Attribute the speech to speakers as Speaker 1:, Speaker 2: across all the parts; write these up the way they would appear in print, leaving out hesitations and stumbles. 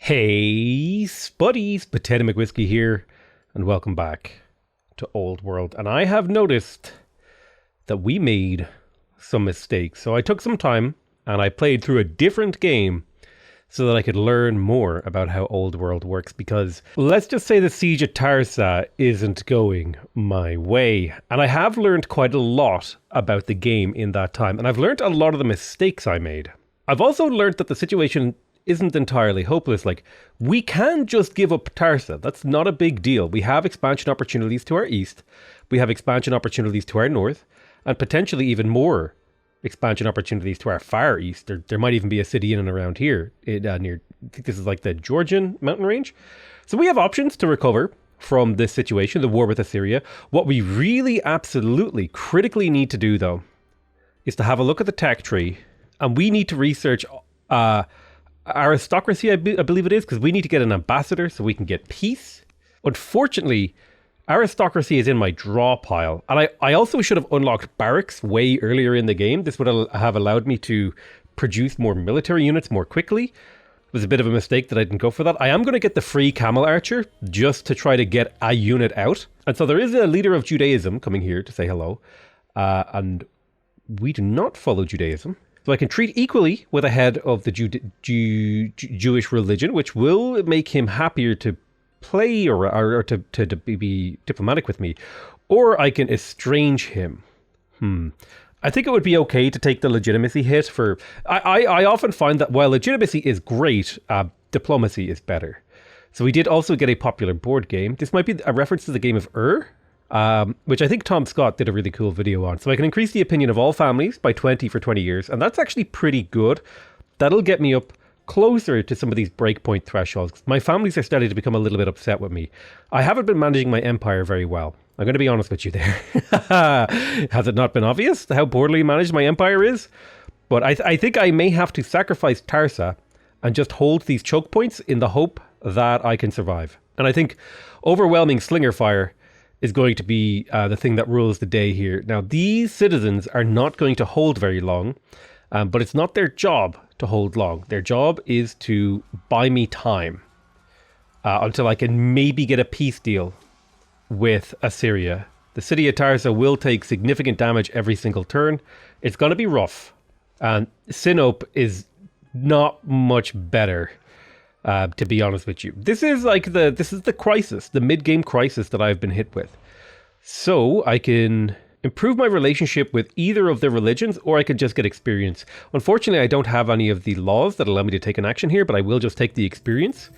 Speaker 1: Hey, Spuddies, PotatoMcWhiskey here, and welcome back to Old World. And I have noticed that we made some mistakes. So I took some time and I played through a different game so that I could learn more about how Old World works. Because let's just say the Siege of Tarsa isn't going my way. And I have learned quite a lot about the game in that time. And I've learned a lot of the mistakes I made. I've also learned that the situation isn't entirely hopeless. Like, we can just give up Tarsa. That's not a big deal. We have expansion opportunities to our east. We have expansion opportunities to our north, and potentially even more expansion opportunities to our far east. There might even be a city in and around here near, I think this is like the Georgian mountain range. So we have options to recover from this situation, the war with Assyria. What we really absolutely critically need to do, though, is to have a look at the tech tree, and we need to research aristocracy, I believe it is, because we need to get an ambassador so we can get peace. Unfortunately, aristocracy is in my draw pile. And I also should have unlocked barracks way earlier in the game. This would have allowed me to produce more military units more quickly. It was a bit of a mistake that I didn't go for that. I am going to get the free camel archer just to try to get a unit out. And so there is a leader of Judaism coming here to say hello. And we do not follow Judaism. So I can treat equally with a head of the Jewish religion, which will make him happier to play or to be diplomatic with me. Or I can estrange him. I think it would be okay to take the legitimacy hit for... I often find that while legitimacy is great, diplomacy is better. So we did also get a popular board game. This might be a reference to the game of which I think Tom Scott did a really cool video on. So I can increase the opinion of all families by 20 for 20 years. And that's actually pretty good. That'll get me up closer to some of these breakpoint thresholds. My families are starting to become a little bit upset with me. I haven't been managing my empire very well. I'm going to be honest with you there. Has it not been obvious how poorly managed my empire is? But I think I may have to sacrifice Tarsa and just hold these choke points in the hope that I can survive. And I think overwhelming slinger fire is going to be the thing that rules the day here. Now, these citizens are not going to hold very long, but it's not their job to hold long. Their job is to buy me time until I can maybe get a peace deal with Assyria. The city of Tarsa will take significant damage every single turn. It's going to be rough. And Sinope is not much better. To be honest with you, this is the crisis, the mid-game crisis that I've been hit with. So I can improve my relationship with either of the religions, or I could just get experience. Unfortunately, I don't have any of the laws that allow me to take an action here, but I will just take the experience.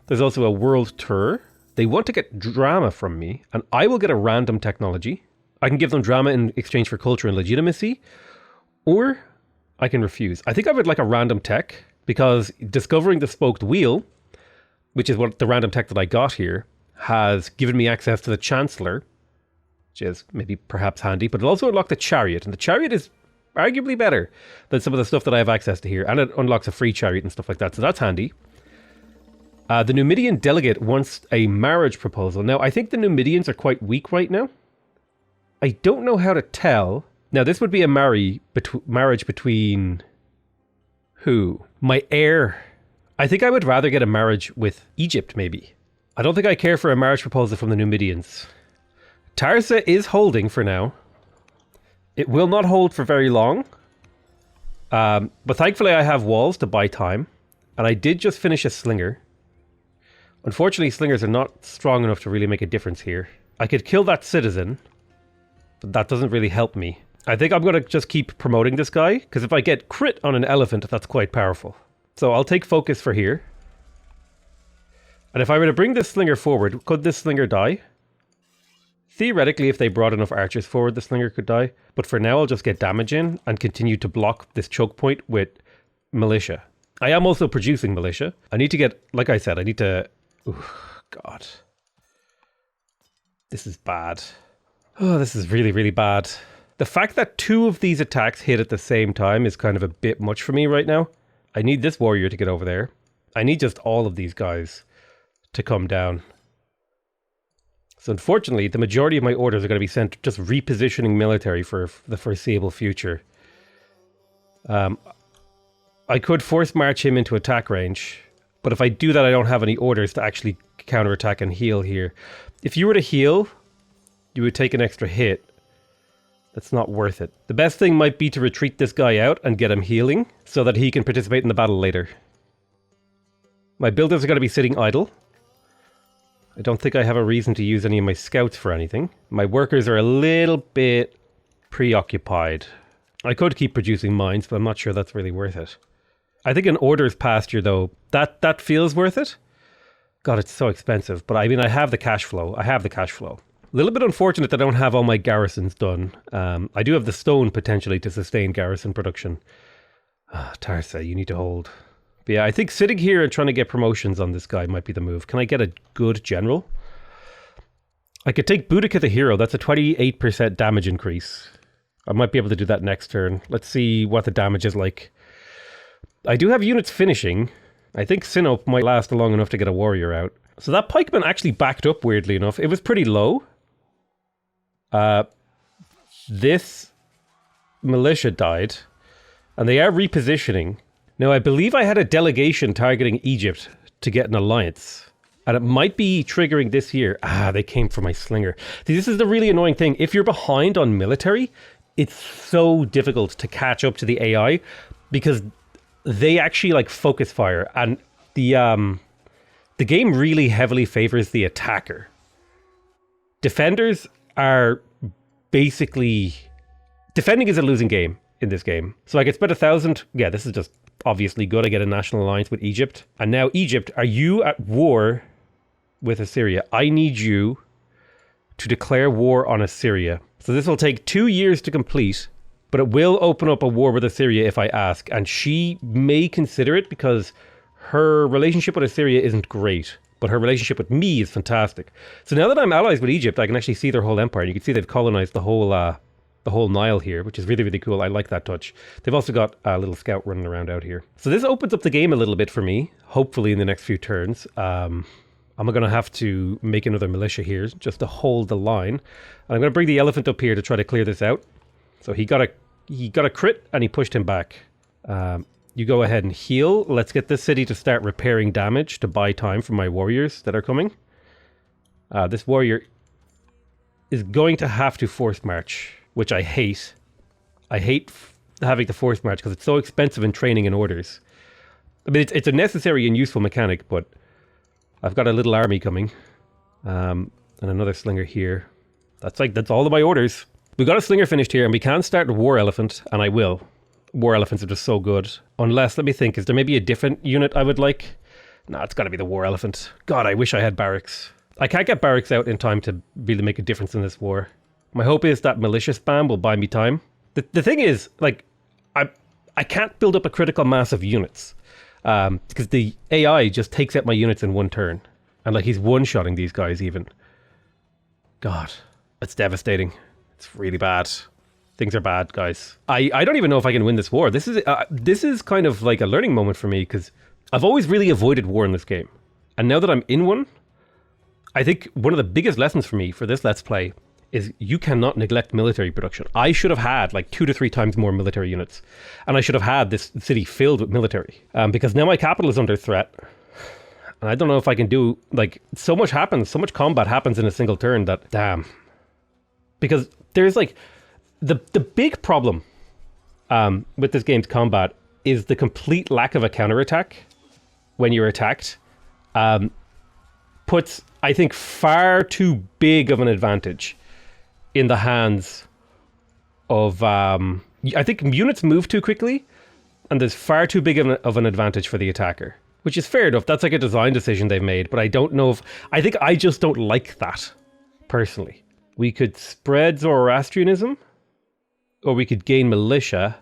Speaker 1: There's also a world tour. They want to get drama from me, and I will get a random technology. I can give them drama in exchange for culture and legitimacy, or I can refuse. I think I would like a random tech, because discovering the spoked wheel, which is what the random tech that I got here, has given me access to the Chancellor, which is maybe perhaps handy, but it also unlocked the Chariot, and the Chariot is arguably better than some of the stuff that I have access to here, and it unlocks a free chariot and stuff like that, so that's handy. The Numidian delegate wants a marriage proposal. Now, I think the Numidians are quite weak right now. I don't know how to tell. Now, this would be a marriage between... who? My heir. I think I would rather get a marriage with Egypt, maybe. I don't think I care for a marriage proposal from the Numidians. Tarsa is holding for now. It will not hold for very long. But thankfully I have walls to buy time. And I did just finish a slinger. Unfortunately, slingers are not strong enough to really make a difference here. I could kill that citizen, but that doesn't really help me. I think I'm going to just keep promoting this guy, because if I get crit on an elephant, that's quite powerful. So I'll take focus for here. And if I were to bring this slinger forward, could this slinger die? Theoretically, if they brought enough archers forward, the slinger could die. But for now, I'll just get damage in and continue to block this choke point with militia. I am also producing militia. I need to get, like I said, I need to... Oh, God. This is bad. Oh, this is really, really bad. The fact that two of these attacks hit at the same time is kind of a bit much for me right now. I need this warrior to get over there. I need just all of these guys to come down. So unfortunately, the majority of my orders are going to be sent just repositioning military for the foreseeable future. I could force march him into attack range, But if I do that, I don't have any orders to actually counterattack and heal here. If you were to heal, you would take an extra hit. That's not worth it. The best thing might be to retreat this guy out and get him healing so that he can participate in the battle later. My builders are going to be sitting idle. I don't think I have a reason to use any of my scouts for anything. My workers are a little bit preoccupied. I could keep producing mines, but I'm not sure that's really worth it. I think an orders pasture, though, that feels worth it. God, it's so expensive. But I mean, I have the cash flow. A little bit unfortunate that I don't have all my garrisons done. I do have the stone potentially to sustain garrison production. Tarsa, you need to hold. But yeah, I think sitting here and trying to get promotions on this guy might be the move. Can I get a good general? I could take Boudica the hero. That's a 28% damage increase. I might be able to do that next turn. Let's see what the damage is like. I do have units finishing. I think Sinop might last long enough to get a warrior out. So that pikeman actually backed up weirdly enough. It was pretty low. This militia died. And they are repositioning. Now, I believe I had a delegation targeting Egypt to get an alliance. And it might be triggering this here. They came for my slinger. See, this is the really annoying thing. If you're behind on military, it's so difficult to catch up to the AI because they actually like focus fire. And the game really heavily favors the attacker. Defenders are basically... Defending is a losing game in this game. So I could spend 1,000... Yeah, this is just obviously good. I get a national alliance with Egypt. And now Egypt, are you at war with Assyria? I need you to declare war on Assyria. So this will take 2 years to complete, but it will open up a war with Assyria if I ask. And she may consider it because her relationship with Assyria isn't great, but her relationship with me is fantastic. So now that I'm allies with Egypt, I can actually see their whole empire. And you can see they've colonized the whole Nile here, which is really, really cool. I like that touch. They've also got a little scout running around out here. So this opens up the game a little bit for me, hopefully in the next few turns. I'm going to have to make another militia here just to hold the line. And I'm going to bring the elephant up here to try to clear this out. So he got a crit and he pushed him back. You go ahead and heal. Let's get this city to start repairing damage to buy time for my warriors that are coming. This warrior is going to have to force march, which I hate. I hate having to force march because it's so expensive in training and orders. I mean, it's a necessary and useful mechanic, but I've got a little army coming. And another slinger here. That's all of my orders. We've got a slinger finished here, and we can start a war elephant, and I will. War elephants are just so good. Unless, let me think, is there maybe a different unit I would like? No, it's got to be the war elephant. God, I wish I had barracks. I can't get barracks out in time to really make a difference in this war. My hope is that militia spam will buy me time. The thing is, like, I can't build up a critical mass of units because the AI just takes out my units in one turn. And, like, he's one-shotting these guys even. God, it's devastating. It's really bad. Things are bad, guys. I don't even know if I can win this war. This is kind of like a learning moment for me because I've always really avoided war in this game. And now that I'm in one, I think one of the biggest lessons for me for this Let's Play is you cannot neglect military production. I should have had like 2 to 3 times more military units. And I should have had this city filled with military. Because now my capital is under threat. And I don't know if I can do, like, so much happens, so much combat happens in a single turn that, damn. Because there's like, the big problem with this game's combat is the complete lack of a counterattack when you're attacked. Puts, I think, far too big of an advantage in the hands of... I think units move too quickly, and there's far too big of an advantage for the attacker. Which is fair enough, that's like a design decision they've made, but I don't know if... I think I just don't like that, personally. We could spread Zoroastrianism, or we could gain militia,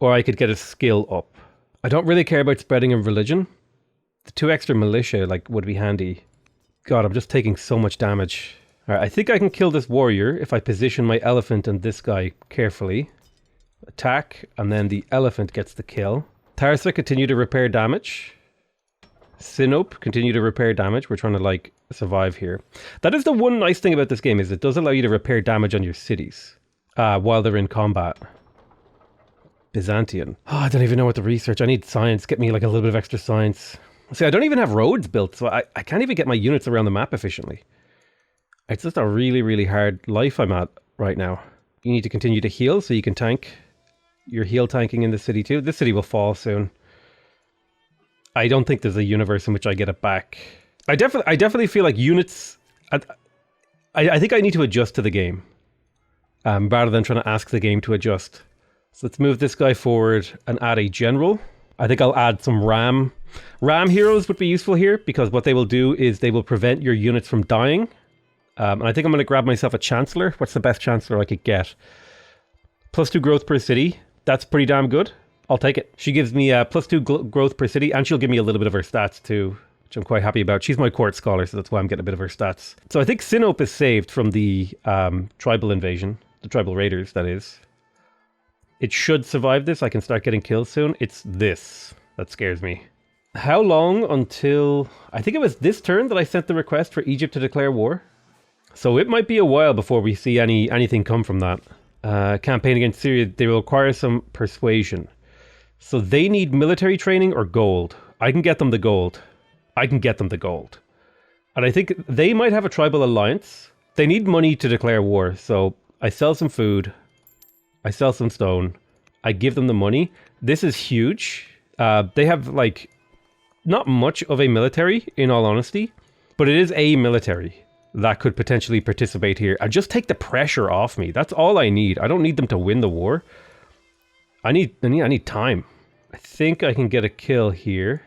Speaker 1: or I could get a skill up. I don't really care about spreading of religion. The 2 extra militia, like, would be handy. God, I'm just taking so much damage. All right, I think I can kill this warrior if I position my elephant and this guy carefully. Attack, and then the elephant gets the kill. Tarsa, continue to repair damage. Sinope, continue to repair damage. We're trying to, like, survive here. That is the one nice thing about this game, is it does allow you to repair damage on your cities while they're in combat. Byzantian. Oh, I don't even know what to research. I need science. Get me, like, a little bit of extra science. See, I don't even have roads built, so I can't even get my units around the map efficiently. It's just a really, really hard life I'm at right now. You need to continue to heal so you can tank. You're heal tanking in the city too. This city will fall soon. I don't think there's a universe in which I get it back. I definitely feel like units... I think I need to adjust to the game. Rather than trying to ask the game to adjust. So let's move this guy forward and add a general. I think I'll add some ram. Ram heroes would be useful here because what they will do is they will prevent your units from dying. And I think I'm going to grab myself a Chancellor. What's the best Chancellor I could get? +2 growth per city. That's pretty damn good. I'll take it. She gives me +2 growth per city, and she'll give me a little bit of her stats too, which I'm quite happy about. She's my court scholar, so that's why I'm getting a bit of her stats. So I think Sinope is saved from the tribal invasion. The tribal raiders, that is. It should survive this. I can start getting kills soon. It's this that scares me. How long until... I think it was this turn that I sent the request for Egypt to declare war. So it might be a while before we see anything come from that. Campaign against Syria, they will require some persuasion. So they need military training or gold. I can get them the gold. And I think they might have a tribal alliance. They need money to declare war. So I sell some food. I sell some stone. I give them the money. This is huge. They have like not much of a military in all honesty, but it is a military that could potentially participate here and just take the pressure off me. That's all I need. I don't need them to win the war. I need time. I think I can get a kill here.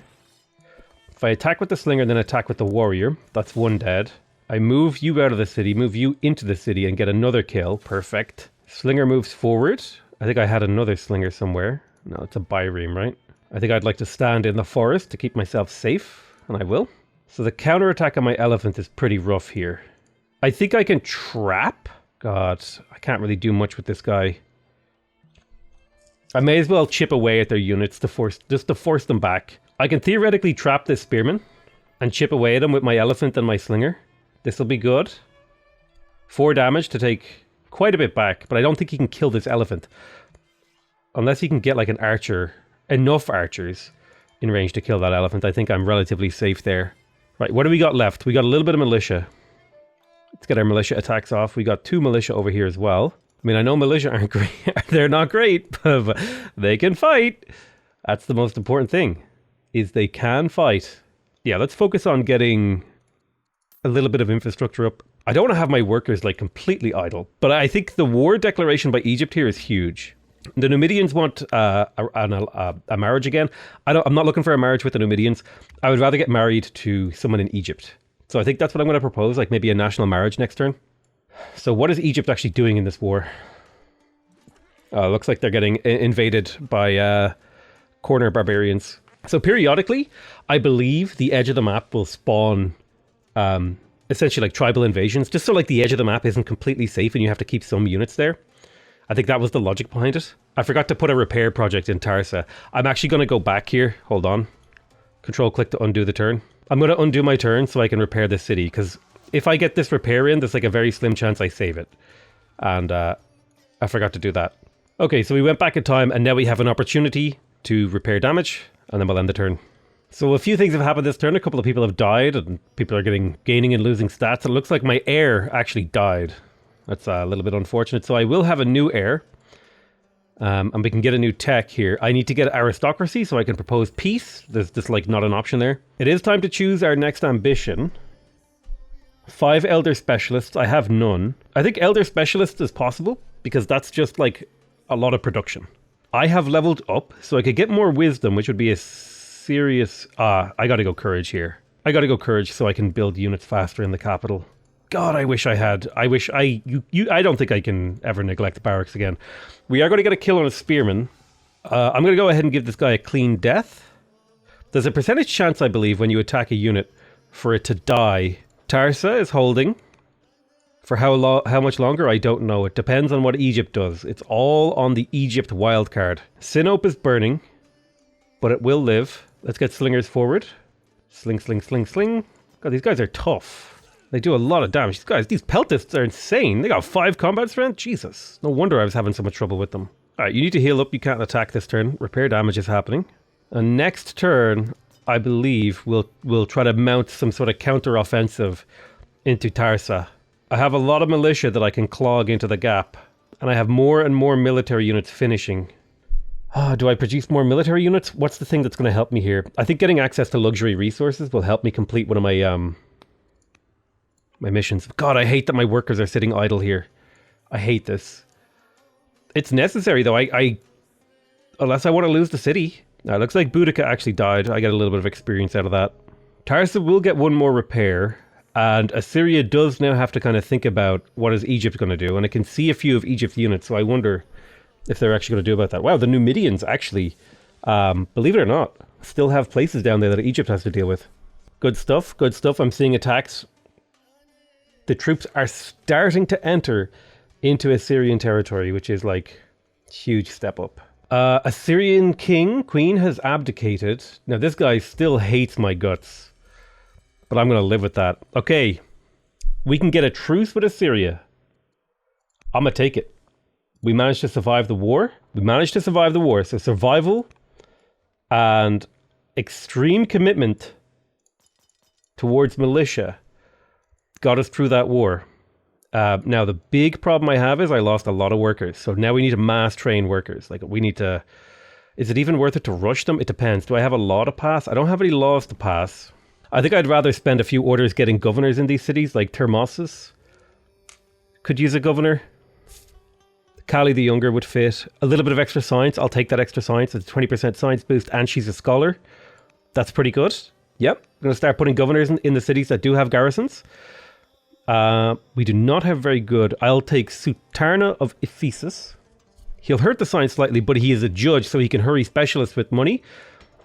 Speaker 1: If I attack with the slinger, then attack with the warrior, that's one dead. I move you out of the city, move you into the city and get another kill. Perfect. Slinger moves forward. I think I had another slinger somewhere. No, it's a Byreme, right? I think I'd like to stand in the forest to keep myself safe, and I will. So the counterattack on my elephant is pretty rough here. I think I can trap. God, I can't really do much with this guy. I may as well chip away at their units to force them back. I can theoretically trap this spearman and chip away at him with my elephant and my slinger. This will be good. 4 damage to take quite a bit back, but I don't think he can kill this elephant. Unless he can get like an archer, enough archers in range to kill that elephant. I think I'm relatively safe there. Right, what do we got left? We got a little bit of militia. Let's get our militia attacks off. We got 2 militia over here as well. I mean, I know militia aren't great. They're not great, but they can fight. That's the most important thing, is they can fight. Yeah, let's focus on getting a little bit of infrastructure up. I don't want to have my workers like completely idle, but I think the war declaration by Egypt here is huge. The Numidians want a marriage again. I'm not looking for a marriage with the Numidians. I would rather get married to someone in Egypt. So I think that's what I'm going to propose, like maybe a national marriage next turn. So what is Egypt actually doing in this war? Looks like they're getting invaded by corner barbarians. So periodically, I believe the edge of the map will spawn essentially like tribal invasions, just so like the edge of the map isn't completely safe and you have to keep some units there. I think that was the logic behind it. I forgot to put a repair project in Tarsa. I'm actually going to go back here. Hold on. Control click to undo the turn. I'm going to undo my turn so I can repair this city, because if I get this repair in, there's like a very slim chance I save it. And I forgot to do that. Okay, so we went back in time and now we have an opportunity to repair damage and then we'll end the turn. So a few things have happened this turn. A couple of people have died and people are gaining and losing stats. It looks like my heir actually died. That's a little bit unfortunate. So I will have a new heir. And we can get a new tech here. I need to get aristocracy so I can propose peace. There's just like not an option there. It is time to choose our next ambition. 5 elder specialists. I have none. I think elder specialists is possible because that's just like a lot of production. I have leveled up so I could get more wisdom, which would be a serious... I gotta go courage here. I gotta go courage so I can build units faster in the capital. God, I wish I had. I don't think I can ever neglect barracks again. We are going to get a kill on a spearman. I'm going to go ahead and give this guy a clean death. There's a percentage chance, I believe, when you attack a unit for it to die. Tarsa is holding. For how much longer, I don't know. It depends on what Egypt does. It's all on the Egypt wildcard. Sinope is burning, but it will live. Let's get slingers forward. Sling, sling, sling, sling. God, these guys are tough. They do a lot of damage. These peltists are insane. They got 5 combat strength. Jesus. No wonder I was having so much trouble with them. Alright, you need to heal up. You can't attack this turn. Repair damage is happening. And next turn, I believe, we'll try to mount some sort of counter-offensive into Tarsa. I have a lot of militia that I can clog into the gap, and I have more and more military units finishing. Do I produce more military units? What's the thing that's going to help me here? I think getting access to luxury resources will help me complete one of my my missions. God, I hate that my workers are sitting idle here. I hate this. It's necessary though. I unless I want to lose the city. Now it looks like Boudica actually died. I get a little bit of experience out of that. Tarsa will get one more repair, and Assyria does now have to kind of think about what is Egypt going to do, and I can see a few of Egypt's units, so I wonder if they're actually going to do about that. Wow, the Numidians actually, believe it or not, still have places down there that Egypt has to deal with. Good stuff, good stuff. I'm seeing attacks. The troops are starting to enter into Assyrian territory, which is like huge step up. Assyrian queen has abdicated. Now this guy still hates my guts, but I'm going to live with that. Okay, we can get a truce with Assyria. I'm going to take it. We managed to survive the war. So survival and extreme commitment towards militia got us through that war. Now, the big problem I have is I lost a lot of workers. So now we need to mass train workers. Like, we need to... Is it even worth it to rush them? It depends. Do I have a law to pass? I don't have any laws to pass. I think I'd rather spend a few orders getting governors in these cities, like Termossus. Could use a governor. Kali the Younger would fit. A little bit of extra science. I'll take that extra science. It's a 20% science boost, and she's a scholar. That's pretty good. Yep. I'm going to start putting governors in the cities that do have garrisons. We do not have very good. I'll take Sutarna of Ephesus. He'll hurt the science slightly, but he is a judge, so he can hurry specialists with money,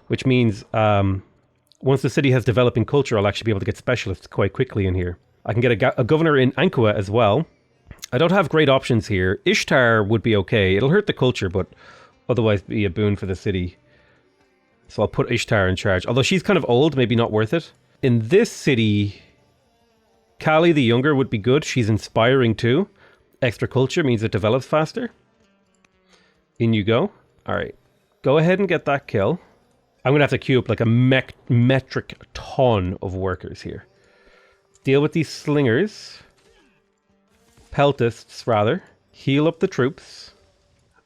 Speaker 1: which means once the city has developing culture, I'll actually be able to get specialists quite quickly in here. I can get a governor in Ankara as well. I don't have great options here. Ishtar would be okay. It'll hurt the culture, but otherwise be a boon for the city. So I'll put Ishtar in charge. Although she's kind of old, maybe not worth it. In this city, Kali the Younger would be good. She's inspiring too. Extra culture means it develops faster. In you go. All right. Go ahead and get that kill. I'm going to have to queue up like a metric ton of workers here. Deal with these slingers. Peltists, rather. Heal up the troops.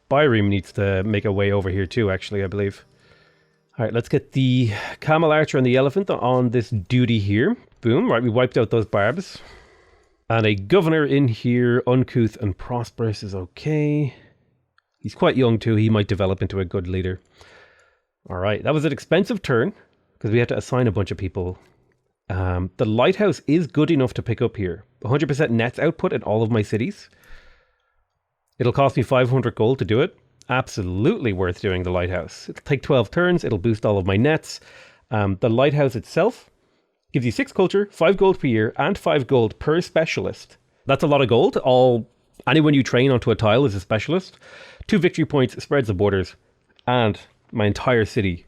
Speaker 1: Byreem needs to make a way over here too, actually, I believe. All right, let's get the camel archer and the elephant on this duty here. Boom. Right, we wiped out those barbs. And a governor in here, uncouth and prosperous, is okay. He's quite young too. He might develop into a good leader. All right, that was an expensive turn because we had to assign a bunch of people. The lighthouse is good enough to pick up here. 100% nets output in all of my cities. It'll cost me 500 gold to do it. Absolutely worth doing the lighthouse. It'll take 12 turns. It'll boost all of my nets. The lighthouse itself gives you 6 culture, 5 gold per year, and 5 gold per specialist. That's a lot of gold. Anyone you train onto a tile is a specialist. 2 victory points, spreads the borders, and my entire city.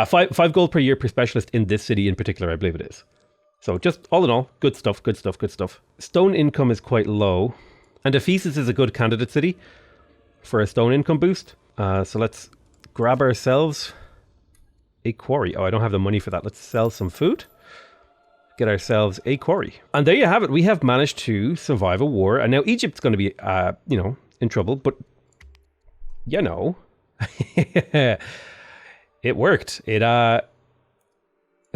Speaker 1: 5 gold per year per specialist in this city in particular, I believe it is. So just all in all, good stuff, good stuff, good stuff. Stone income is quite low, and Ephesus is a good candidate city for a stone income boost. So let's grab ourselves a quarry. Oh, I don't have the money for that. Let's sell some food. Get ourselves a quarry. And there you have it. We have managed to survive a war. And now Egypt's going to be, in trouble. But, it worked. It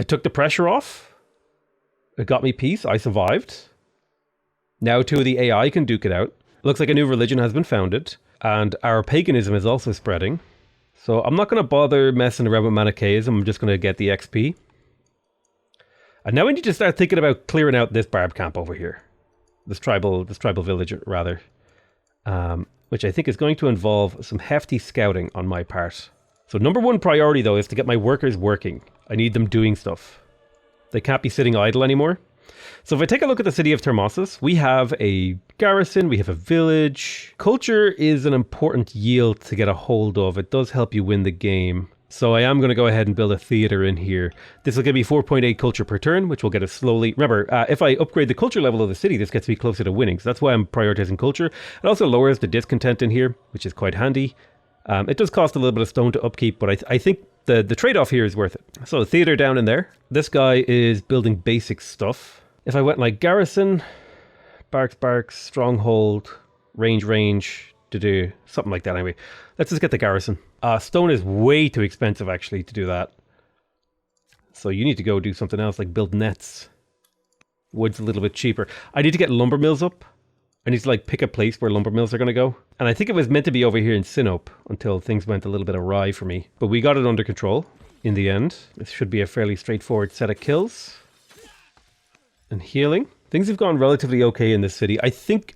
Speaker 1: took the pressure off. It got me peace. I survived. Now 2 of the AI can duke it out. Looks like a new religion has been founded. And our paganism is also spreading. So I'm not going to bother messing around with Manichaeism. I'm just going to get the XP. And now we need to start thinking about clearing out this barb camp over here. This tribal village, rather. Which I think is going to involve some hefty scouting on my part. So number 1 priority, though, is to get my workers working. I need them doing stuff. They can't be sitting idle anymore. So if I take a look at the city of Termossus, we have a garrison, we have a village. Culture is an important yield to get a hold of. It does help you win the game. So I am going to go ahead and build a theater in here. This will give me 4.8 culture per turn, which will get us slowly. Remember, if I upgrade the culture level of the city, this gets me closer to winning. So that's why I'm prioritizing culture. It also lowers the discontent in here, which is quite handy. It does cost a little bit of stone to upkeep, but I think the trade-off here is worth it. So theater down in there. This guy is building basic stuff. If I went like garrison, barracks, stronghold, range, to do something like that anyway. Let's just get the garrison. Stone is way too expensive actually to do that. So you need to go do something else like build nets. Wood's a little bit cheaper. I need to get lumber mills up. I need to like pick a place where lumber mills are going to go. And I think it was meant to be over here in Sinope until things went a little bit awry for me. But we got it under control in the end. This should be a fairly straightforward set of kills. And healing. Things have gone relatively okay in this city. I think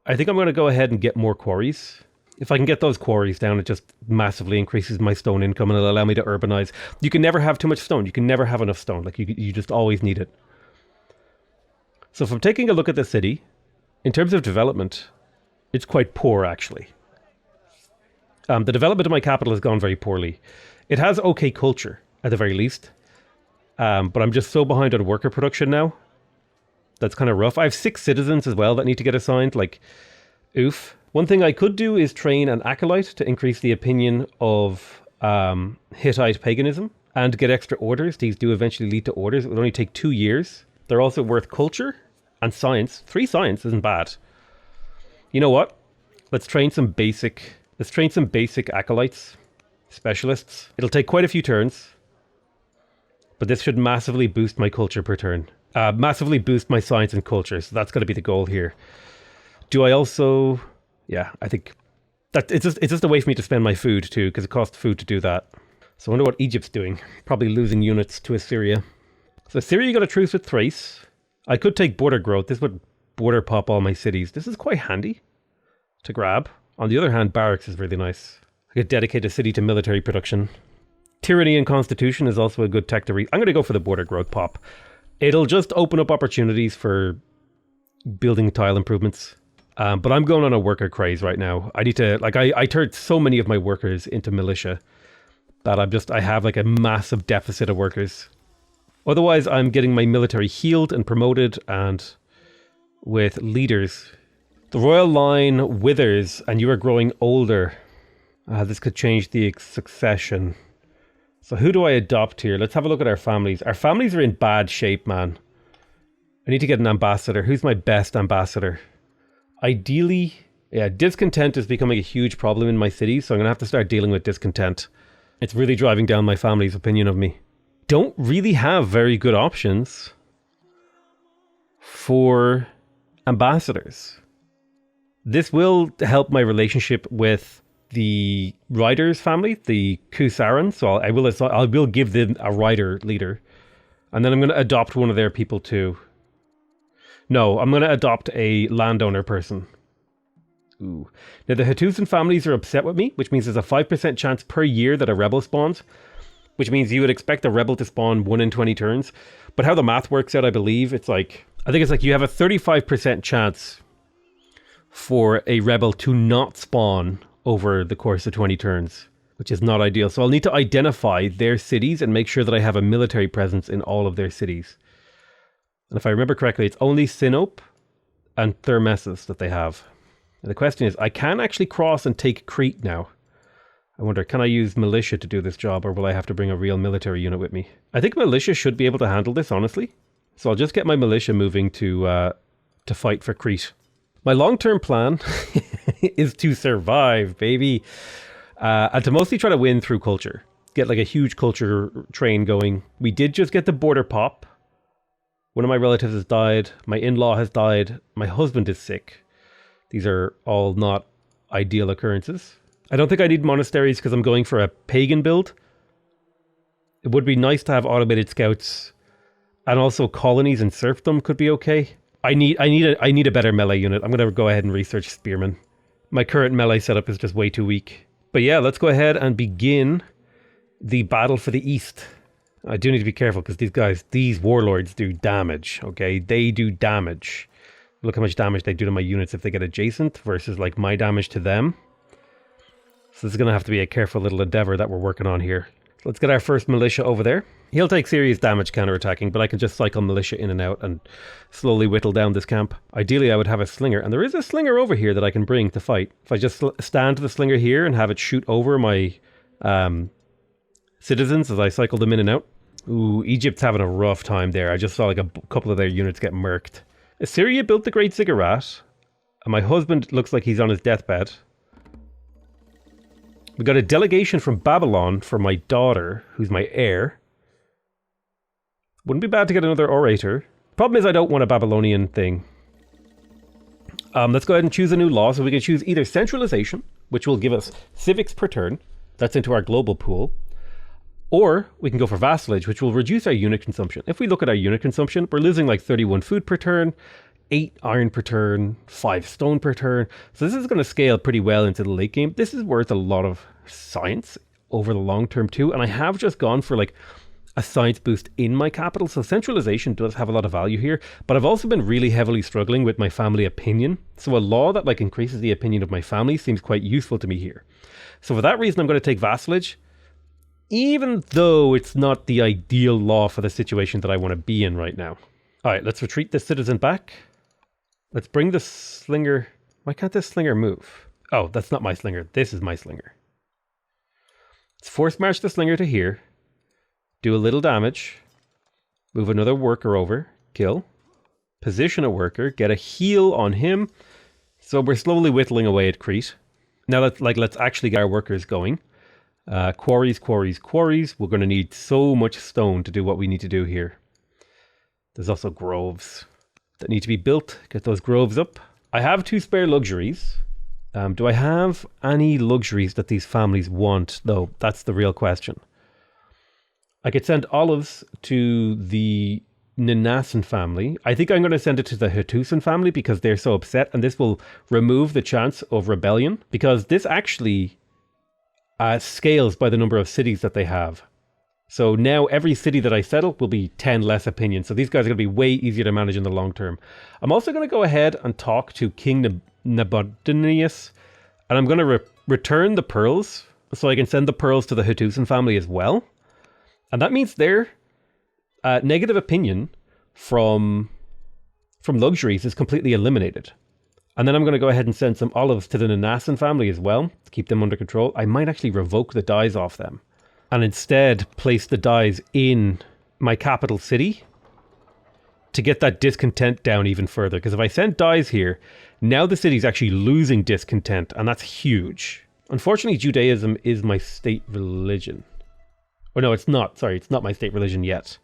Speaker 1: I'm going to go ahead and get more quarries. If I can get those quarries down, it just massively increases my stone income and it'll allow me to urbanize. You can never have too much stone. You can never have enough stone. Like you just always need it. So if I'm taking a look at the city, in terms of development, it's quite poor actually. The development of my capital has gone very poorly. It has okay culture at the very least. But I'm just so behind on worker production now. That's kind of rough. I have 6 citizens as well that need to get assigned. Like, oof. One thing I could do is train an acolyte to increase the opinion of Hittite paganism and get extra orders. These do eventually lead to orders. It would only take 2 years. They're also worth culture and science. 3 science isn't bad. You know what? Let's train some basic acolytes, specialists. It'll take quite a few turns, but this should massively boost my culture per turn. Massively boost my science and culture. So that's got to be the goal here. Do I also... Yeah, I think that it's just a way for me to spend my food too, because it costs food to do that. So I wonder what Egypt's doing. Probably losing units to Assyria. So Assyria got a truce with Thrace. I could take border growth. This would border pop all my cities. This is quite handy to grab. On the other hand, barracks is really nice. I could dedicate a city to military production. Tyranny and Constitution is also a good tech to read. I'm going to go for the border growth pop. It'll just open up opportunities for building tile improvements. But I'm going on a worker craze right now. I need to, like, I turned so many of my workers into militia that I have like a massive deficit of workers. Otherwise, I'm getting my military healed and promoted and with leaders. The royal line withers and you are growing older. This could change the succession. So who do I adopt here? Let's have a look at our families. Our families are in bad shape, man. I need to get an ambassador. Who's my best ambassador? Ideally, yeah, discontent is becoming a huge problem in my city, so I'm going to have to start dealing with discontent. It's really driving down my family's opinion of me. Don't really have very good options for ambassadors. This will help my relationship with the Riders family, the Kusaran, so I will give them a Rider leader. And then I'm going to adopt one of their people too. No, I'm going to adopt a landowner person. Ooh. Now the Hattusan families are upset with me, which means there's a 5% chance per year that a rebel spawns, which means you would expect a rebel to spawn 1 in 20 turns. But how the math works out, I believe, I think it's like you have a 35% chance for a rebel to not spawn over the course of 20 turns, which is not ideal. So I'll need to identify their cities and make sure that I have a military presence in all of their cities. And if I remember correctly, it's only Sinope and Thermessus that they have. And the question is, I can actually cross and take Crete now. I wonder, can I use militia to do this job, or will I have to bring a real military unit with me? I think militia should be able to handle this, honestly. So I'll just get my militia moving to fight for Crete. My long-term plan is to survive, baby. And to mostly try to win through culture. Get like a huge culture train going. We did just get the border pop. One of my relatives has died. My in-law has died. My husband is sick. These are all not ideal occurrences. I don't think I need monasteries because I'm going for a pagan build. It would be nice to have automated scouts, and also colonies and serfdom could be okay. I need a better melee unit. I'm going to go ahead and research spearmen. My current melee setup is just way too weak. But yeah, let's go ahead and begin the battle for the east. I do need to be careful because these warlords do damage, okay? They do damage. Look how much damage they do to my units if they get adjacent versus like my damage to them. So this is going to have to be a careful little endeavor that we're working on here. So let's get our first militia over there. He'll take serious damage counterattacking, but I can just cycle militia in and out and slowly whittle down this camp. Ideally, I would have a slinger, and there is a slinger over here that I can bring to fight. If I just stand the slinger here and have it shoot over my citizens as I cycle them in and out. Ooh, Egypt's having a rough time there. I just saw like a couple of their units get murked. Assyria built the Great Ziggurat, and my husband looks like he's on his deathbed. We got a delegation from Babylon for my daughter, who's my heir. Wouldn't be bad to get another orator. Problem is I don't want a Babylonian thing. Let's go ahead and choose a new law. So we can choose either centralization, which will give us civics per turn. That's into our global pool. Or we can go for vassalage, which will reduce our unit consumption. If we look at our unit consumption, we're losing like 31 food per turn, 8 iron per turn, 5 stone per turn. So this is going to scale pretty well into the late game. This is worth a lot of science over the long term too. And I have just gone for like a science boost in my capital. So centralization does have a lot of value here, but I've also been really heavily struggling with my family opinion. So a law that like increases the opinion of my family seems quite useful to me here. So for that reason, I'm going to take vassalage, even though it's not the ideal law for the situation that I want to be in right now. All right, let's retreat this citizen back. Let's bring the slinger. Why can't this slinger move? Oh, that's not my slinger. This is my slinger. Let's force march the slinger to here. Do a little damage. Move another worker over. Kill. Position a worker. Get a heal on him. So we're slowly whittling away at Crete. Now let's actually get our workers going. Quarries. We're going to need so much stone to do what we need to do here. There's also groves that need to be built. Get those groves up. I have 2 spare luxuries. Do I have any luxuries that these families want, though? That's the real question. I could send olives to the Ninassan family. I think I'm going to send it to the Hattusan family because they're so upset, and this will remove the chance of rebellion, because this actually scales by the number of cities that they have. So now every city that I settle will be 10 less opinions. So these guys are going to be way easier to manage in the long term. I'm also going to go ahead and talk to King Nabonidus, and I'm going to return the pearls so I can send the pearls to the Hattusan family as well. And that means their negative opinion from luxuries is completely eliminated. And then I'm going to go ahead and send some olives to the Ninassan family as well to keep them under control. I might actually revoke the dies off them and instead place the dies in my capital city to get that discontent down even further. Because if I send dies here, now the city's actually losing discontent, and that's huge. Unfortunately, Judaism is my state religion. Oh no, it's not. Sorry, it's not my state religion yet.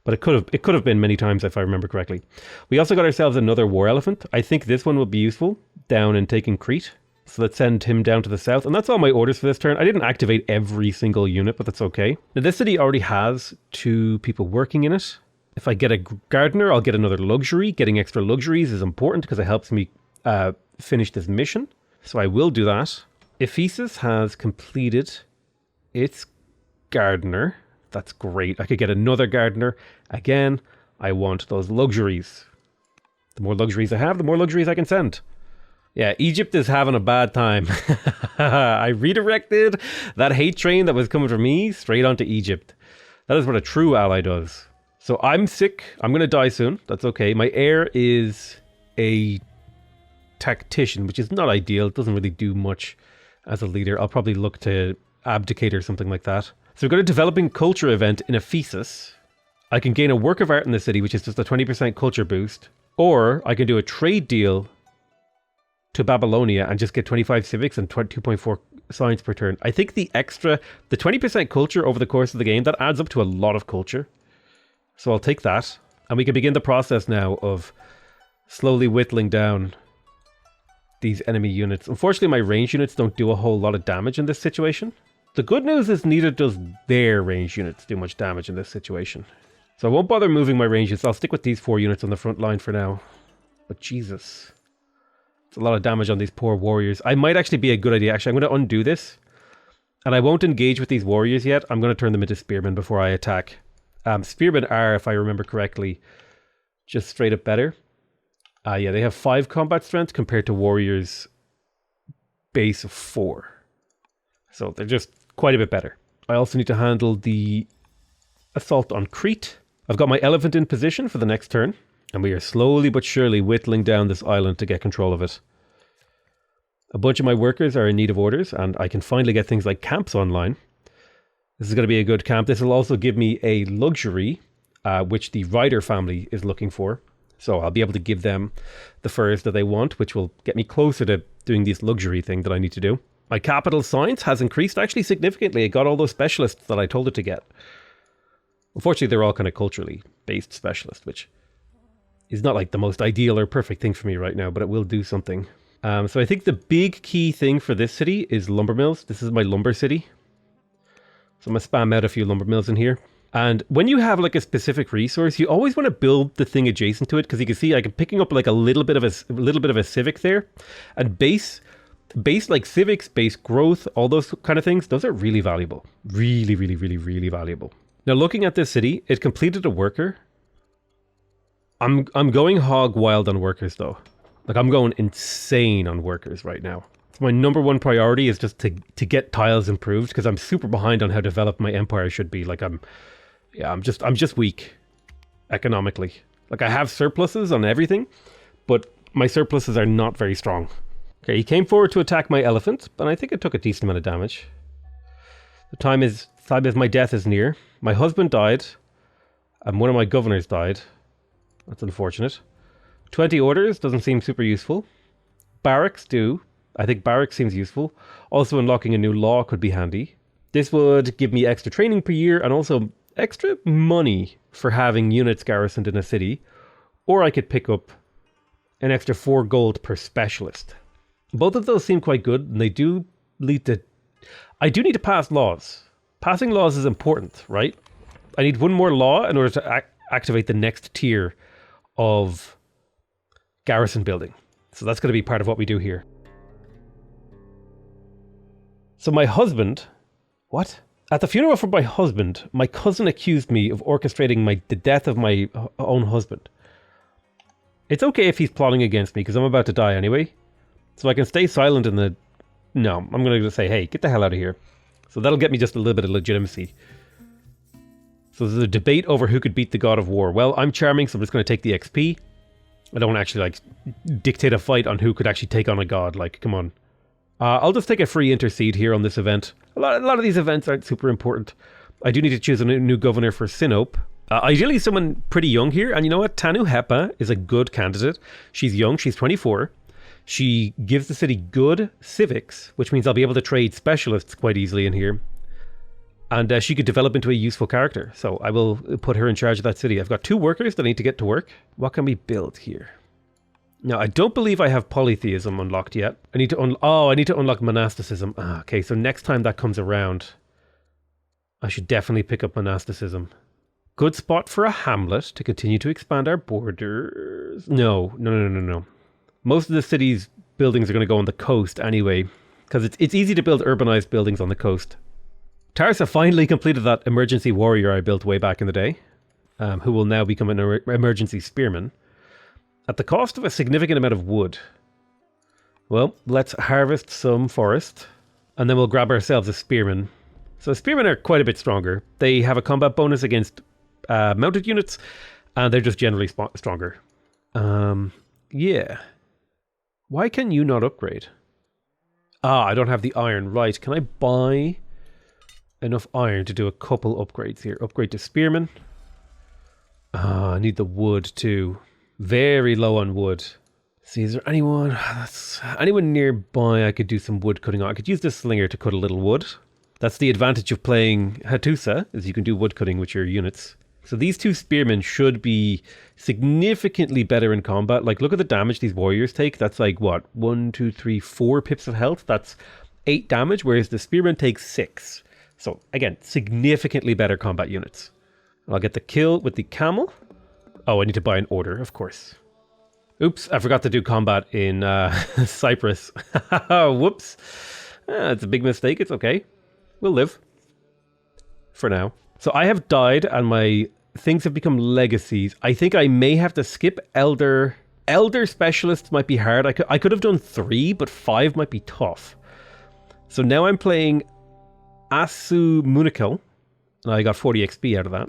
Speaker 1: But it could have been many times if I remember correctly. We also got ourselves another war elephant. I think this one will be useful down in taking Crete. So let's send him down to the south. And that's all my orders for this turn. I didn't activate every single unit, but that's okay. Now this city already has 2 people working in it. If I get a gardener, I'll get another luxury. Getting extra luxuries is important because it helps me finish this mission. So I will do that. Ephesus has completed its gardener. That's great. I could get another gardener. Again, I want those luxuries. The more luxuries I have, the more luxuries I can send. Yeah, Egypt is having a bad time. I redirected that hate train that was coming from me straight onto Egypt. That is what a true ally does. So I'm sick. I'm going to die soon. That's okay. My heir is a tactician, which is not ideal. It doesn't really do much as a leader. I'll probably look to abdicate or something like that. So we've got a developing culture event in Ephesus. I can gain a work of art in the city, which is just a 20% culture boost. Or I can do a trade deal to Babylonia and just get 25 civics and 2.4 science per turn. I think the 20% culture over the course of the game, that adds up to a lot of culture. So I'll take that. And we can begin the process now of slowly whittling down these enemy units. Unfortunately, my range units don't do a whole lot of damage in this situation. The good news is neither does their range units do much damage in this situation. So I won't bother moving my range units. I'll stick with these 4 units on the front line for now. But Jesus. It's a lot of damage on these poor warriors. I might actually be a good idea. Actually, I'm going to undo this. And I won't engage with these warriors yet. I'm going to turn them into spearmen before I attack. Spearmen are, if I remember correctly, just straight up better. Yeah, they have 5 combat strength compared to warriors' base of 4. So they're just quite a bit better. I also need to handle the assault on Crete. I've got my elephant in position for the next turn, and we are slowly but surely whittling down this island to get control of it. A bunch of my workers are in need of orders, and I can finally get things like camps online. This is going to be a good camp. This will also give me a luxury, which the Ryder family is looking for. So I'll be able to give them the furs that they want, which will get me closer to doing this luxury thing that I need to do. My capital science has increased actually significantly. It got all those specialists that I told it to get. Unfortunately, they're all kind of culturally based specialists, which is not like the most ideal or perfect thing for me right now, but it will do something. So I think the big key thing for this city is lumber mills. This is my lumber city. So I'm going to spam out a few lumber mills in here. And when you have like a specific resource, you always want to build the thing adjacent to it, because you can see I'm picking up like a little bit of a civic there, and base like civics, base growth, all those kind of things. Those are really valuable, really valuable. Now looking at this city, it completed a worker. I'm going hog wild on workers though. Like I'm going insane on workers right now. My number one priority is just to get tiles improved, because I'm super behind on how developed my empire should be. Like I'm just weak economically. Like I have surpluses on everything, but my surpluses are not very strong. Okay, he came forward to attack my elephant, but I think it took a decent amount of damage. The time is my death is near. My husband died, and one of my governors died. That's unfortunate. 20 orders doesn't seem super useful. Barracks do. I think barracks seems useful. Also unlocking a new law could be handy. This would give me extra training per year and also extra money for having units garrisoned in a city. Or I could pick up an extra 4 gold per specialist. Both of those seem quite good, and they do lead to... I do need to pass laws. Passing laws is important, right? I need one more law in order to activate the next tier of garrison building. So that's going to be part of what we do here. So my husband... What? At the funeral for my husband, my cousin accused me of orchestrating the death of my own husband. It's okay if he's plotting against me, because I'm about to die anyway. So I can stay silent in the... No, I'm going to say, hey, get the hell out of here. So that'll get me just a little bit of legitimacy. So there's a debate over who could beat the god of war. Well, I'm charming, so I'm just going to take the XP. I don't actually, like, dictate a fight on who could actually take on a god. Like, come on. I'll just take a free intercede here on this event. A lot of these events aren't super important. I do need to choose a new governor for Sinope. Ideally someone pretty young here. And you know what? Tanu Hepa is a good candidate. She's young. She's 24. She gives the city good civics, which means I'll be able to trade specialists quite easily in here. And she could develop into a useful character. So I will put her in charge of that city. I've got 2 workers that need to get to work. What can we build here? Now, I don't believe I have polytheism unlocked yet. I need to unlock monasticism. Okay, so next time that comes around, I should definitely pick up monasticism. Good spot for a hamlet to continue to expand our borders. No. Most of the city's buildings are going to go on the coast anyway, because it's easy to build urbanized buildings on the coast. Tarsa finally completed that emergency warrior I built way back in the day, who will now become an emergency spearman, at the cost of a significant amount of wood. Well, let's harvest some forest, and then we'll grab ourselves a spearman. So spearmen are quite a bit stronger. They have a combat bonus against mounted units, and they're just generally stronger. Yeah. Why can you not upgrade? I don't have the iron. Right, can I buy enough iron to do a couple upgrades here? Upgrade to spearman. I need the wood too. Very low on wood. See, is there anyone nearby I could do some wood cutting on? I could use this slinger to cut a little wood. That's the advantage of playing Hattusa, is you can do wood cutting with your units. So these 2 spearmen should be significantly better in combat. Like, look at the damage these warriors take. That's like, what? 1, 2, 3, 4 pips of health. That's 8 damage, whereas the spearman takes 6. So, again, significantly better combat units. I'll get the kill with the camel. Oh, I need to buy an order, of course. Oops, I forgot to do combat in Cyprus. Whoops. It's a big mistake. It's okay. We'll live. For now. So I have died and my things have become legacies. I think I may have to skip Elder. Elder specialists might be hard. I could have done 3, but 5 might be tough. So now I'm playing Asu Munikel. And I got 40 XP out of that.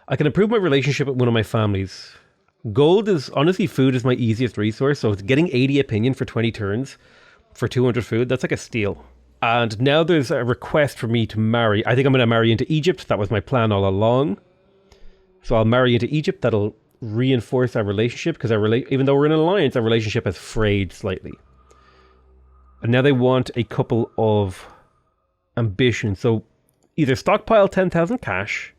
Speaker 1: I can improve my relationship with one of my families. Gold is, honestly, food is my easiest resource, so it's getting 80 opinion for 20 turns. for 200 food. That's like a steal. And now there's a request for me to marry. I think I'm going to marry into Egypt. That was my plan all along. So I'll marry into Egypt. That'll reinforce our relationship because even though we're in an alliance, our relationship has frayed slightly. And now they want a couple of ambitions. So either stockpile 10,000 cash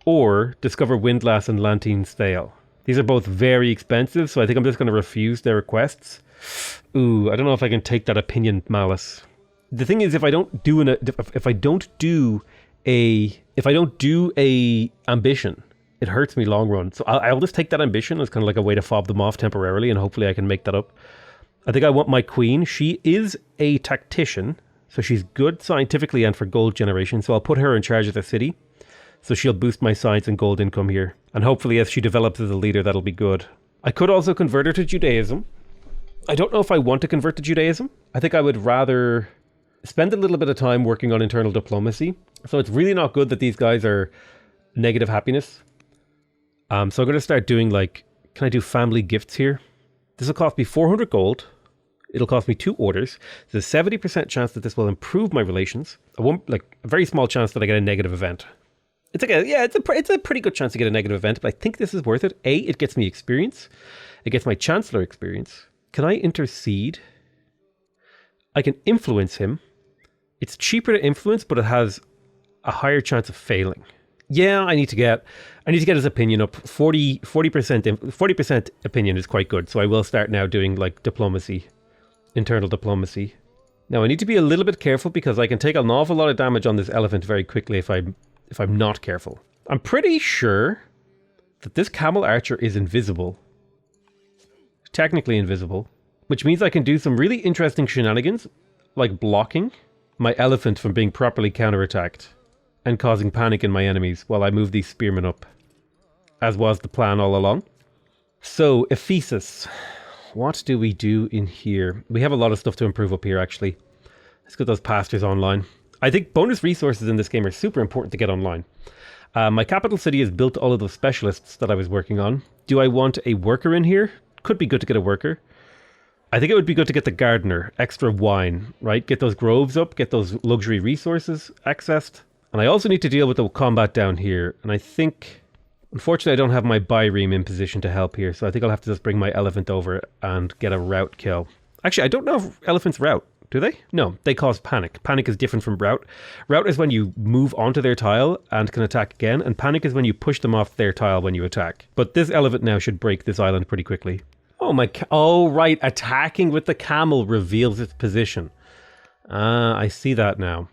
Speaker 1: or discover Windlass and Lantine's Thale. These are both very expensive, so I think I'm just going to refuse their requests. Ooh, I don't know if I can take that opinion malice. The thing is, if I don't do a ambition, it hurts me long run. So I'll just take that ambition as kind of like a way to fob them off temporarily, and hopefully I can make that up. I think I want my queen. She is a tactician, so she's good scientifically and for gold generation. So I'll put her in charge of the city. So she'll boost my science and gold income here. And hopefully as she develops as a leader, that'll be good. I could also convert her to Judaism. I don't know if I want to convert to Judaism. I think I would rather spend a little bit of time working on internal diplomacy. So it's really not good that these guys are negative happiness. So I'm going to start doing can I do family gifts here? This will cost me 400 gold. It'll cost me 2 orders. There's a 70% chance that this will improve my relations. A very small chance that I get a negative event. It's a pretty good chance to get a negative event, but I think this is worth it. A, it gets me experience. It gets my Chancellor experience. Can I intercede? I can influence him. It's cheaper to influence, but it has a higher chance of failing. Yeah, I need to get his opinion up. 40% opinion is quite good, so I will start now doing diplomacy, internal diplomacy. Now I need to be a little bit careful because I can take an awful lot of damage on this elephant very quickly if I'm not careful. I'm pretty sure that this camel archer is invisible. Technically invisible, which means I can do some really interesting shenanigans, like blocking my elephant from being properly counterattacked and causing panic in my enemies while I move these spearmen up, as was the plan all along. So, Ephesus. What do we do in here? We have a lot of stuff to improve up here, actually. Let's get those pastors online. I think bonus resources in this game are super important to get online. My capital city has built all of those specialists that I was working on. Do I want a worker in here? Could be good to get a worker. I think it would be good to get the gardener, extra wine, right? Get those groves up, get those luxury resources accessed. And I also need to deal with the combat down here. And I think, unfortunately, I don't have my Byreme in position to help here. So I think I'll have to just bring my elephant over and get a rout kill. Actually, I don't know if elephants rout. Do they? No, they cause panic. Panic is different from rout. Rout is when you move onto their tile and can attack again. And panic is when you push them off their tile when you attack. But this elephant now should break this island pretty quickly. Oh, right. Attacking with the camel reveals its position. I see that now.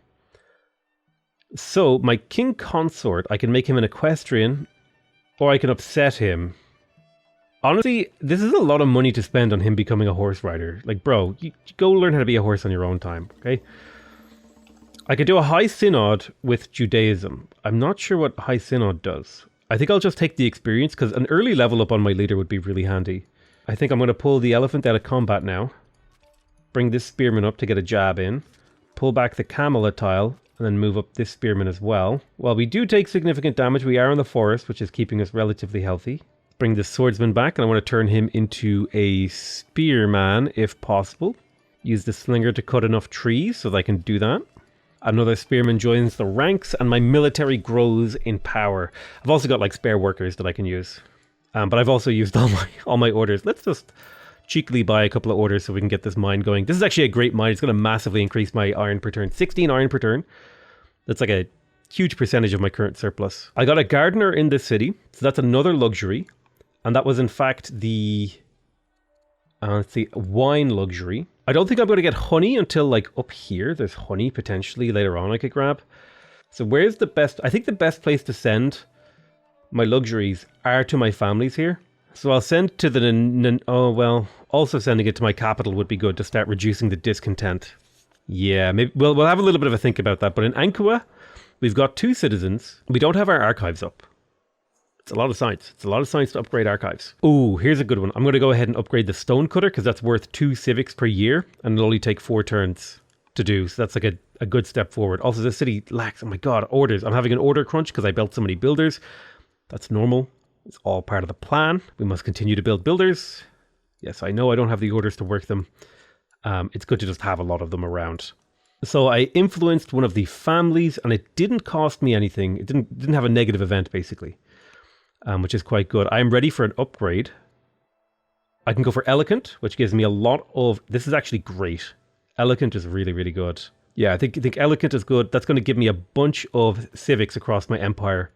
Speaker 1: So, my king consort, I can make him an equestrian, or I can upset him. Honestly, this is a lot of money to spend on him becoming a horse rider. Bro, you go learn how to be a horse on your own time, okay? I could do a high synod with Judaism. I'm not sure what high synod does. I think I'll just take the experience, because an early level up on my leader would be really handy. I think I'm going to pull the elephant out of combat now. Bring this spearman up to get a jab in. Pull back the camel a tile. And then move up this spearman as well. While we do take significant damage, we are in the forest, which is keeping us relatively healthy. Bring this swordsman back, and I want to turn him into a spearman, if possible. Use the slinger to cut enough trees so that I can do that. Another spearman joins the ranks, and my military grows in power. I've also got spare workers that I can use. But I've also used all my orders. Let's just cheekily buy a couple of orders so we can get this mine going. This is actually a great mine. It's going to massively increase my iron per turn. 16 iron per turn. That's a huge percentage of my current surplus. I got a gardener in this city, so that's another luxury. And that was in fact the wine luxury. I don't think I'm going to get honey until up here. There's honey potentially later on I could grab. So where's the best? I think the best place to send my luxuries are to my families here. So I'll send to also sending it to my capital would be good to start reducing the discontent. Yeah, maybe we'll have a little bit of a think about that. But in Ankua, we've got 2 citizens. We don't have our archives up. It's a lot of science. It's a lot of science to upgrade archives. Ooh, here's a good one. I'm going to go ahead and upgrade the stonecutter because that's worth 2 civics per year. And it'll only take 4 turns to do. So that's a good step forward. Also, the city lacks, oh my god, orders. I'm having an order crunch because I built so many builders. That's normal. It's all part of the plan. We must continue to build builders. Yes, I know I don't have the orders to work them. it's good to just have a lot of them around. So I influenced one of the families, and it didn't cost me anything. It didn't have a negative event, basically, which is quite good. I'm ready for an upgrade. I can go for Eloquent, which gives me a lot of... This is actually great. Eloquent is really, really good. Yeah, I think Eloquent is good. That's going to give me a bunch of civics across my empire.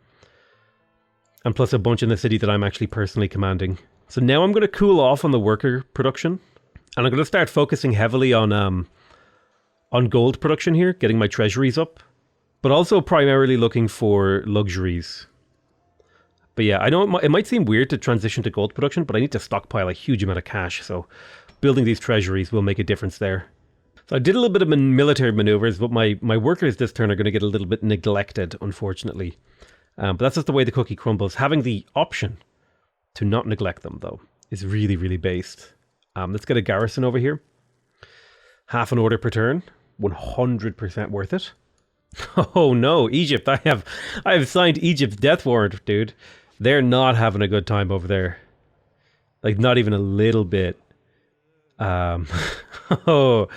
Speaker 1: And plus a bunch in the city that I'm actually personally commanding. So now I'm going to cool off on the worker production. And I'm going to start focusing heavily on gold production here, getting my treasuries up. But also primarily looking for luxuries. But yeah, I know it might seem weird to transition to gold production, but I need to stockpile a huge amount of cash. So building these treasuries will make a difference there. So I did a little bit of military maneuvers, but my workers this turn are going to get a little bit neglected, unfortunately. But that's just the way the cookie crumbles. Having the option to not neglect them, though, is really, really based. Let's get a garrison over here. Half an order per turn. 100% worth it. Oh no, Egypt. I have signed Egypt's death warrant, dude. They're not having a good time over there. Like, not even a little bit. Oh,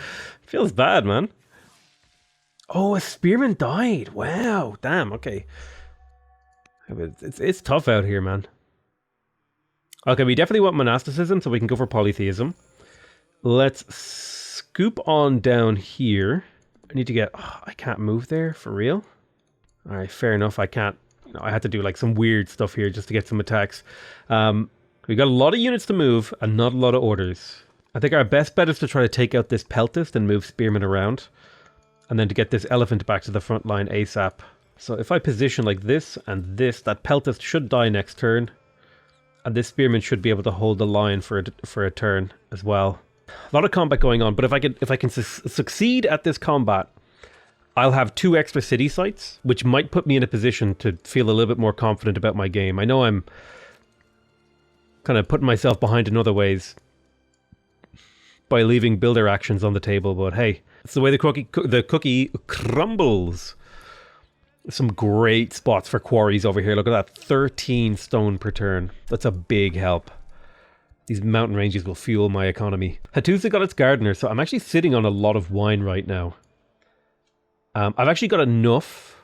Speaker 1: feels bad, man. Oh, a spearman died. Wow, damn, okay. It's tough out here, man. Okay, we definitely want monasticism, so we can go for polytheism. Let's scoop on down here. I need to get... Oh, I can't move there, for real? Alright, fair enough, I can't... I had to do like some weird stuff here just to get some attacks. We got a lot of units to move and not a lot of orders. I think our best bet is to try to take out this peltist and move spearmen around. And then to get this elephant back to the front line ASAP. So if I position like this and this, that peltist should die next turn. And this spearman should be able to hold the line for a turn as well. A lot of combat going on, but if I can succeed at this combat, I'll have 2 extra city sites, which might put me in a position to feel a little bit more confident about my game. I know I'm kind of putting myself behind in other ways by leaving builder actions on the table, but hey, it's the way the cookie crumbles. Some great spots for quarries over here. Look at that, 13 stone per turn. That's a big help. These mountain ranges will fuel my economy. Hattusa got its gardener, so I'm actually sitting on a lot of wine right now. I've actually got enough.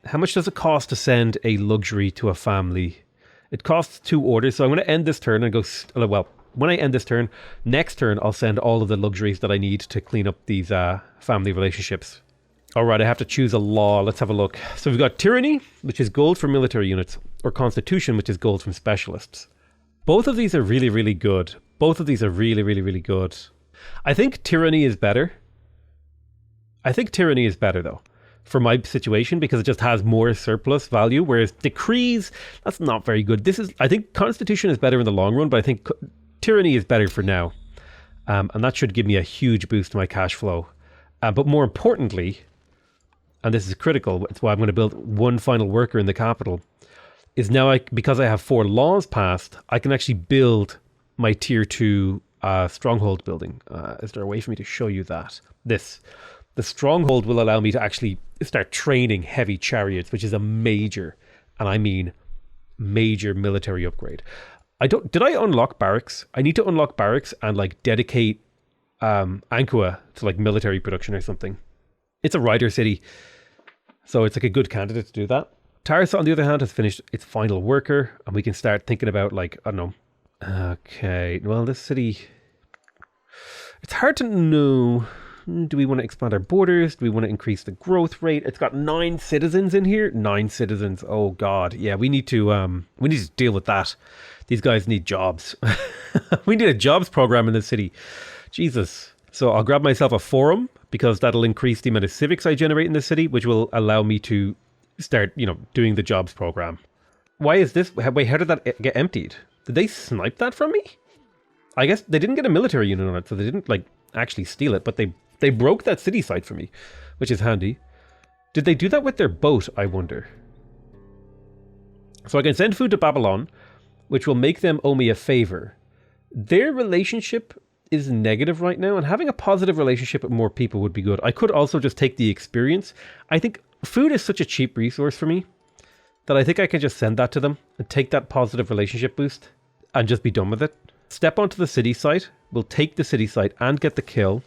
Speaker 1: How much does it cost to send a luxury to a family? It costs 2 orders, so I'm going to end this turn and go... Well, when I end this turn, next turn I'll send all of the luxuries that I need to clean up these family relationships. Alright, I have to choose a law. Let's have a look. So we've got Tyranny, which is gold for military units, or Constitution, which is gold from specialists. Both of these are really, really good. Both of these are really, really, really good. I think Tyranny is better. I think Tyranny is better, though, for my situation, because it just has more surplus value, whereas Decrees, that's not very good. I think Constitution is better in the long run, but I think Tyranny is better for now. And that should give me a huge boost to my cash flow. But more importantly, and this is critical, it's why I'm going to build one final worker in the capital, is now because I have 4 laws passed, I can actually build my tier 2 stronghold building. Is there a way for me to show you that? The stronghold will allow me to actually start training heavy chariots, which is a major, and I mean major military upgrade. Did I unlock barracks? I need to unlock barracks and like dedicate Ankua to like military production or something. It's a rider city, so it's like a good candidate to do that. Tarsa, on the other hand, has finished its final worker, and we can start thinking about, like, I don't know. Okay, well, this city... It's hard to know. Do we want to expand our borders? Do we want to increase the growth rate? It's got 9 citizens in here. 9 citizens. Oh, God. Yeah, we need to deal with that. These guys need jobs. We need a jobs program in the city. Jesus. So I'll grab myself a forum, because that'll increase the amount of civics I generate in the city, which will allow me to start, doing the jobs program. Why is this? Wait, how did that get emptied? Did they snipe that from me? I guess they didn't get a military unit on it, so they didn't, like, actually steal it, but they broke that city site for me, which is handy. Did they do that with their boat, I wonder? So I can send food to Babylon, which will make them owe me a favor. Their relationship is negative right now, and having a positive relationship with more people would be good. I could also just take the experience. I think food is such a cheap resource for me that I think I can just send that to them and take that positive relationship boost and just be done with it. Step onto the city site. We'll take the city site and get the kill.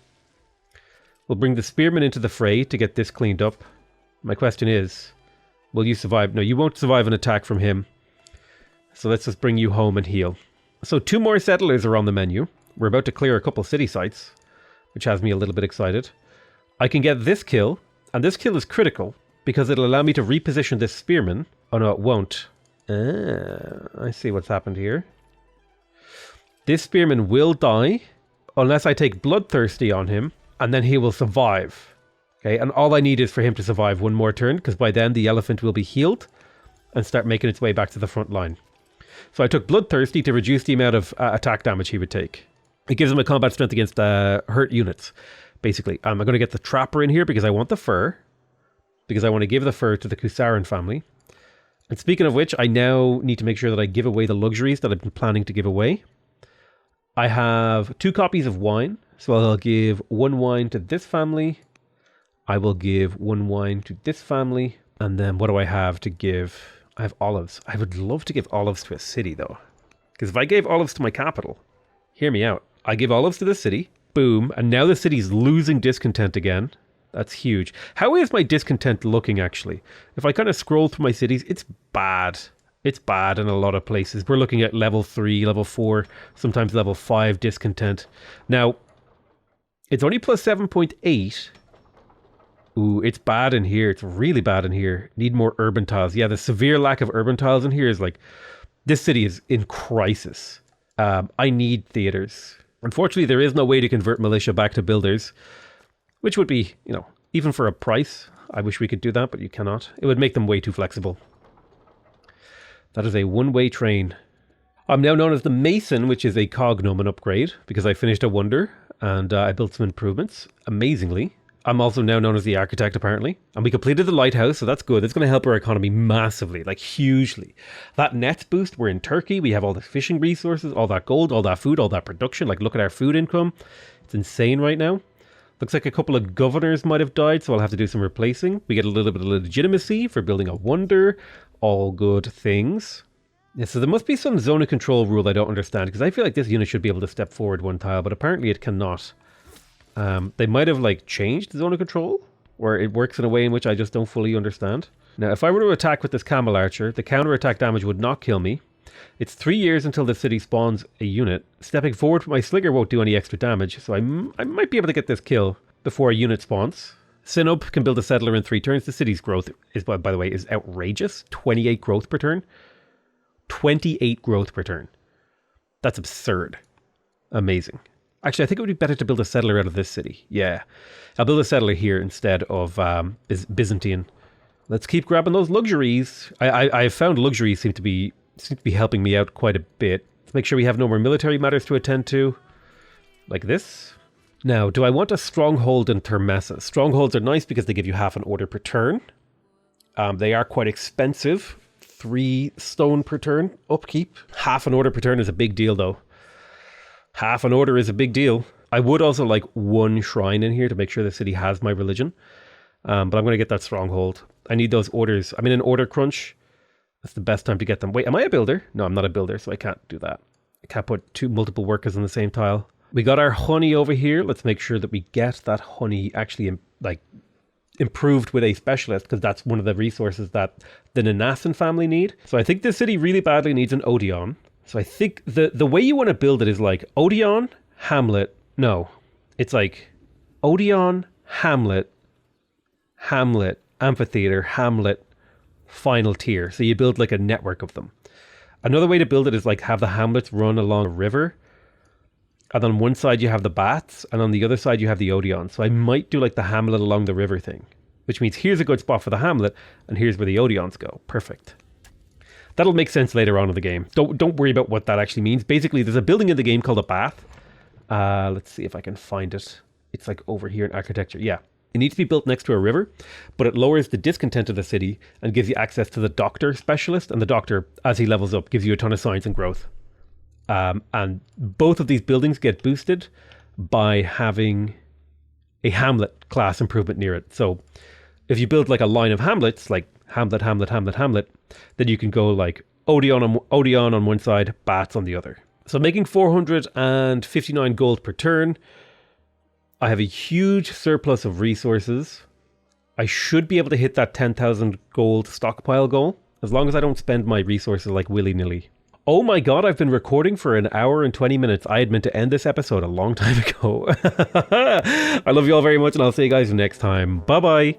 Speaker 1: We'll bring the spearman into the fray to get this cleaned up. My question is, will you survive? No, you won't survive an attack from him. So let's just bring you home and heal. So 2 more settlers are on the menu. We're about to clear a couple city sites, which has me a little bit excited. I can get this kill, and this kill is critical because it'll allow me to reposition this spearman. Oh no, it won't. I see what's happened here. This spearman will die unless I take Bloodthirsty on him, and then he will survive. Okay, and all I need is for him to survive 1 more turn, because by then the elephant will be healed and start making its way back to the front line. So I took Bloodthirsty to reduce the amount of attack damage he would take. It gives him a combat strength against hurt units, basically. I'm going to get the Trapper in here because I want the fur, because I want to give the fur to the Kusaran family. And speaking of which, I now need to make sure that I give away the luxuries that I've been planning to give away. I have 2 copies of wine, so I'll give 1 wine to this family. I will give 1 wine to this family. And then what do I have to give? I have olives. I would love to give olives to a city, though. Because if I gave olives to my capital, hear me out. I give olives to the city. Boom. And now the city's losing discontent again. That's huge. How is my discontent looking, actually? If I kind of scroll through my cities, it's bad. It's bad in a lot of places. We're looking at level 3, level 4, sometimes level 5 discontent. Now, it's only plus 7.8. Ooh, it's bad in here. It's really bad in here. Need more urban tiles. Yeah, the severe lack of urban tiles in here is like, this city is in crisis. I need theaters. Unfortunately, there is no way to convert militia back to builders, which would be, you know, even for a price. I wish we could do that, but you cannot. It would make them way too flexible. That is a one-way train. I'm now known as the Mason, which is a cognomen upgrade, because I finished a wonder and I built some improvements, amazingly. I'm also now known as the Architect, apparently. And we completed the lighthouse, so that's good. It's going to help our economy massively, like hugely. That nets boost, we're in Turkey. We have all the fishing resources, all that gold, all that food, all that production. Like, look at our food income. It's insane right now. Looks like a couple of governors might have died, so I'll have to do some replacing. We get a little bit of legitimacy for building a wonder. All good things. Yeah, so there must be some zone of control rule I don't understand, because I feel like this unit should be able to step forward 1 tile, but apparently it cannot. They might have like changed the zone of control, or it works in a way in which I just don't fully understand. Now, if I were to attack with this Camel Archer, the counter-attack damage would not kill me. It's 3 years until the city spawns a unit. Stepping forward with my Slinger won't do any extra damage, so I might be able to get this kill before a unit spawns. Sinub can build a settler in 3 turns. The city's growth, is, by the way, is outrageous. 28 growth per turn. 28 growth per turn. That's absurd. Amazing. Actually, I think it would be better to build a settler out of this city. Yeah. I'll build a settler here instead of Byzantine. Let's keep grabbing those luxuries. I found luxuries seem to be helping me out quite a bit. Let's make sure we have no more military matters to attend to. Like this. Now, do I want a stronghold in Termessa? Strongholds are nice because they give you half an order per turn. They are quite expensive. 3 stone per turn. Upkeep. Half an order per turn is a big deal, though. Half an order is a big deal. I would also like 1 shrine in here to make sure the city has my religion. But I'm going to get that stronghold. I need those orders. I'm in an order crunch. That's the best time to get them. Wait, am I a builder? No, I'm not a builder, so I can't do that. I can't put multiple workers on the same tile. We got our honey over here. Let's make sure that we get that honey actually improved with a specialist, because that's one of the resources that the Nanasan family need. So I think this city really badly needs an Odeon. So I think the way you want to build it is like Odeon, Hamlet. No, it's like Odeon, Hamlet, Amphitheater, Hamlet, Final Tier. So you build like a network of them. Another way to build it is like have the Hamlets run along a river. And on one side you have the bats, and on the other side you have the Odeon. So I might do like the Hamlet along the river thing, which means here's a good spot for the Hamlet, and here's where the Odeons go. Perfect. That'll make sense later on in the game. Don't worry about what that actually means. Basically, there's a building in the game called a bath. Let's see if I can find it. It's like over here in architecture. Yeah. It needs to be built next to a river, but it lowers the discontent of the city and gives you access to the doctor specialist. And the doctor, as he levels up, gives you a ton of science and growth. And both of these buildings get boosted by having a Hamlet class improvement near it. So if you build like a line of Hamlets, like Hamlet, Hamlet, Hamlet, Hamlet, then you can go like Odeon on one side, bats on the other. So making 459 gold per turn. I have a huge surplus of resources. I should be able to hit that 10,000 gold stockpile goal, as long as I don't spend my resources like willy-nilly. Oh my god, I've been recording for an hour and 20 minutes. I had meant to end this episode a long time ago. I love you all very much, and I'll see you guys next time. Bye-bye.